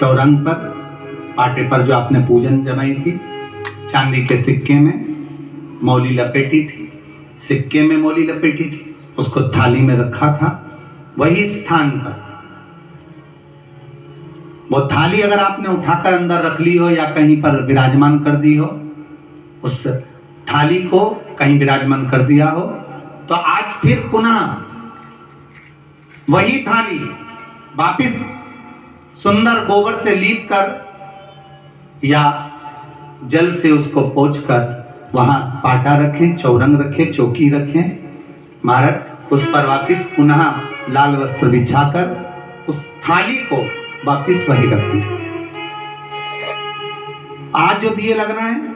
चौरंग पर पाटे पर जो आपने पूजन जमाई थी, चांदी के सिक्के में मौली लपेटी थी, सिक्के में मौली लपेटी थी, उसको थाली में रखा था। वही स्थान पर वो थाली अगर आपने उठाकर अंदर रख ली हो या कहीं पर विराजमान कर दी हो, उस थाली को कहीं विराजमान कर दिया हो, तो आज फिर पुनः वही थाली वापिस सुंदर गोबर से लीप कर या जल से उसको पोंछकर वहां पाटा रखें, चौरंग रखें, चौकी रखें, महाराज उस पर वापिस पुनः लाल वस्त्र बिछाकर उस थाली को वापिस वही रखें। आज जो दिए लगना है,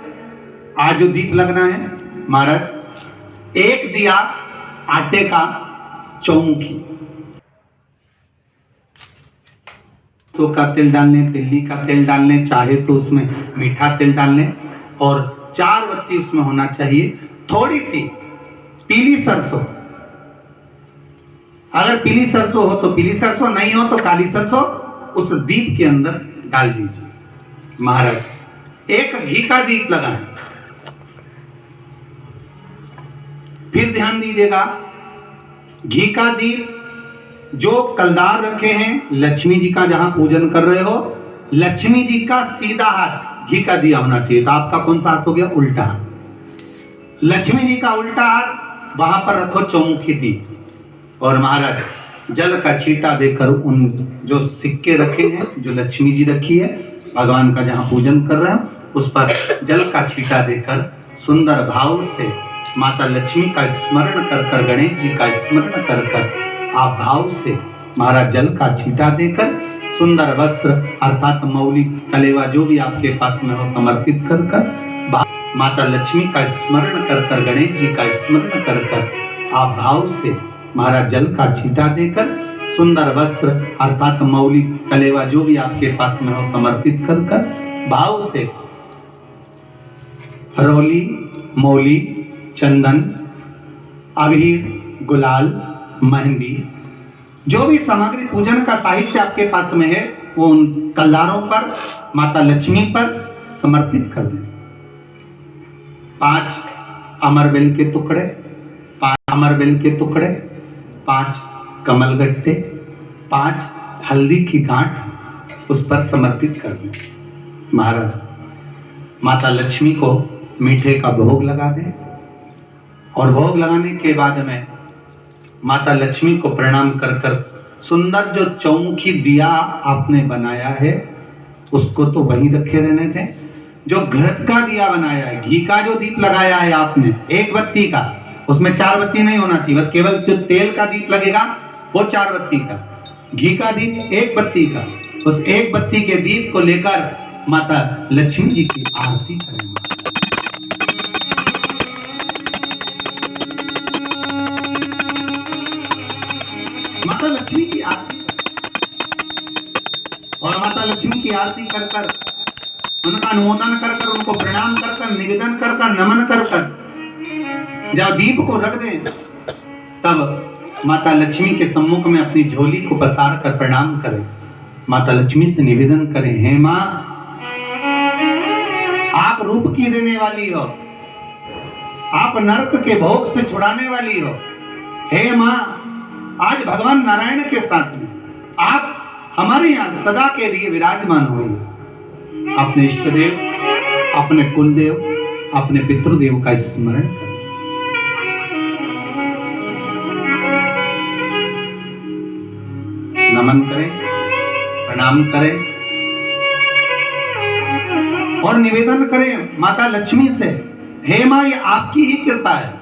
आज जो दीप लगना है महाराज, एक दिया आटे का चौमुखी, सरसों का तेल डाल लें, तिल्ली का तेल डाल लें, चाहे तो उसमें मीठा तेल डाल लें, और 4 बत्ती उसमें होना चाहिए। थोड़ी सी पीली सरसों, अगर पीली सरसों हो तो पीली सरसों, नहीं हो तो काली सरसों उस दीप के अंदर डाल दीजिए। महाराज एक घी का दीप लगाएं। फिर ध्यान दीजिएगा, घी का दीप जो कलदार रखे हैं, लक्ष्मी जी का जहां पूजन कर रहे हो, लक्ष्मी जी का सीधा हाथ घी का दिया होना चाहिए। तो आपका कौन सा हाथ हो गया? उल्टा हाथ। लक्ष्मी जी का उल्टा हाथ वहां पर रखो चौमुखी दीप, और महाराज जल का छींटा देकर उन जो सिक्के रखे हैं, जो लक्ष्मी जी रखी है, भगवान का जहां पूजन कर रहे हैं, उस पर जल का छींटा देकर सुंदर भाव से माता लक्ष्मी का स्मरण कर कर, गणेश जी का स्मरण कर कर, आप भाव से महाराज जल का छींटा देकर सुंदर वस्त्र अर्थात मौली कलेवा जो भी आपके पास में हो समर्पित कर कर, माता लक्ष्मी का स्मरण कर कर, गणेश जी का स्मरण कर कर, आप भाव से महाराज जल का छींटा देकर सुंदर वस्त्र अर्थात मौली कलेवा जो भी आपके पास में हो समर्पित कर कर, भाव से हरोली, मौली, चंदन, अबीर, गुलाल, मेहंदी, जो भी सामग्री पूजन का साहित्य आपके पास में है, वो उन कलदारों पर, माता लक्ष्मी पर समर्पित कर दें। 5 अमरबेल के टुकड़े, 5 अमरबेल के टुकड़े, 5 कमलगट्टे, 5 हल्दी की गांठ उस पर समर्पित कर दें। महाराज माता लक्ष्मी को मीठे का भोग लगा दें, और भोग लगाने के बाद में माता लक्ष्मी को प्रणाम कर कर सुंदर जो चौमुखी दिया आपने बनाया है उसको तो वहीं रखे रहने दें। जो घृत का दिया बनाया है, घी का जो दीप लगाया है आपने 1 बत्ती का, उसमें 4 बत्ती नहीं होना चाहिए, बस केवल जो तेल का दीप लगेगा वो 4 बत्ती का, घी का दीप 1 बत्ती का, उस 1 बत्ती के दीप को लेकर माता लक्ष्मी जी की आरती करें। माता लक्ष्मी की आरती, और माता लक्ष्मी की आरती कर कर, उनका अनुमोदन कर कर, उनको प्रणाम कर कर, निवेदन कर कर, नमन कर कर जब दीप को रख दें, तब माता लक्ष्मी के सम्मुख में अपनी झोली को पसार कर प्रणाम करें। माता लक्ष्मी से निवेदन करें, हे मां, आप रूप की देने वाली हो, आप नरक के भोग से छुड़ाने वाली हो। हे मां, आज भगवान नारायण के साथ में आप हमारे यहाँ सदा के लिए विराजमान होइए। अपने इष्ट देव, अपने कुल देव, अपने पितृदेव का स्मरण करें। नमन करें, प्रणाम करें और निवेदन करें माता लक्ष्मी से, हे मां, ये आपकी ही कृपा है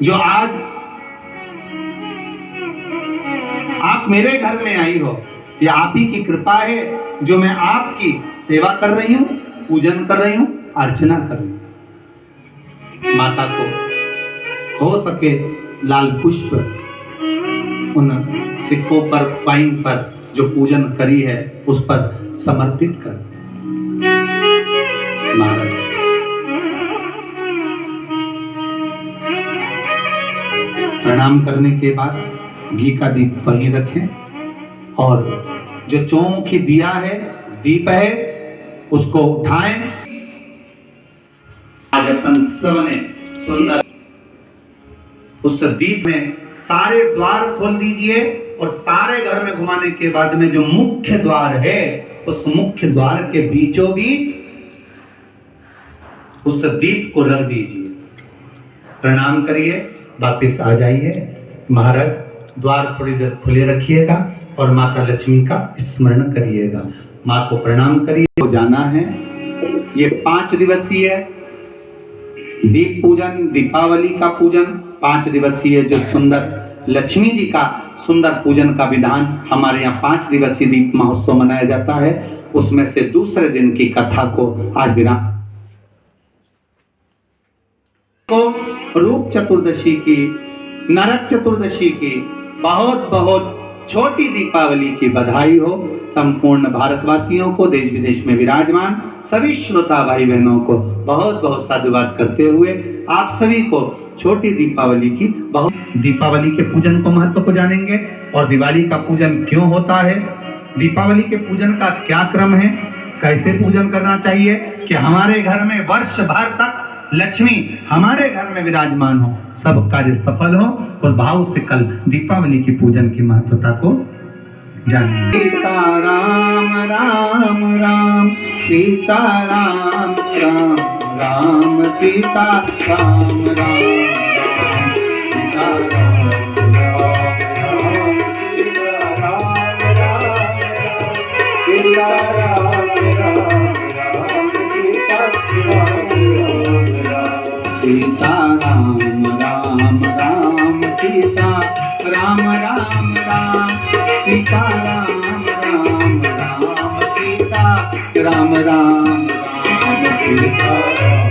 जो आज आप मेरे घर में आई हो। ये आप ही की कृपा है जो मैं आपकी सेवा कर रही हूं, पूजन कर रही हूं, अर्चना कर रही हूं। माता को हो सके लाल पुष्प उन सिक्कों पर, पाइन पर जो पूजन करी है उस पर समर्पित कर। महाराज प्रणाम करने के बाद घी का दीप वहीं रखें और जो चौमुखी दिया है, दीप है, उसको उठाएं। आज अपन सबने सुंदर उस दीप में सारे द्वार खोल दीजिए और सारे घर में घुमाने के बाद में जो मुख्य द्वार है, उस मुख्य द्वार के बीचों बीच उस दीप को रख दीजिए। प्रणाम करिए, वापिस आ जाइए। महाराज द्वार थोड़ी देर खुले रखिएगा और माता लक्ष्मी का स्मरण करिएगा। माँ को प्रणाम करिए। तो जाना है, ये 5 दिवसीय दीप पूजन, दीपावली का पूजन, 5 दिवसीय जो सुंदर लक्ष्मी जी का सुंदर पूजन का विधान हमारे यहाँ 5 दिवसीय दीप महोत्सव मनाया जाता है। उसमें से दूसरे दिन की कथा को आज विराम को रूप चतुर्दशी की, नरक चतुर्दशी की बहुत बहुत छोटी दीपावली की बधाई हो। संपूर्ण भारतवासियों को, देश विदेश में विराजमान सभी श्रोता भाई बहनों को बहुत बहुत साधुवाद करते हुए आप सभी को छोटी दीपावली की बहुत दीपावली के पूजन को महत्व को जानेंगे और दिवाली का पूजन क्यों होता है, दीपावली के पूजन का क्या क्रम है, कैसे पूजन करना चाहिए कि हमारे घर में वर्ष भर तक लक्ष्मी हमारे घर में विराजमान हो, सब कार्य सफल हो। उस भाव से कल दीपावली की पूजन की महत्वता को जानें। सीता राम राम राम, सीता राम राम राम, सीता राम राम राम, सीता राम सीता राम राम राम, सीता राम राम राम, सीता राम राम राम, सीता राम राम राम, सीता राम राम राम, सीता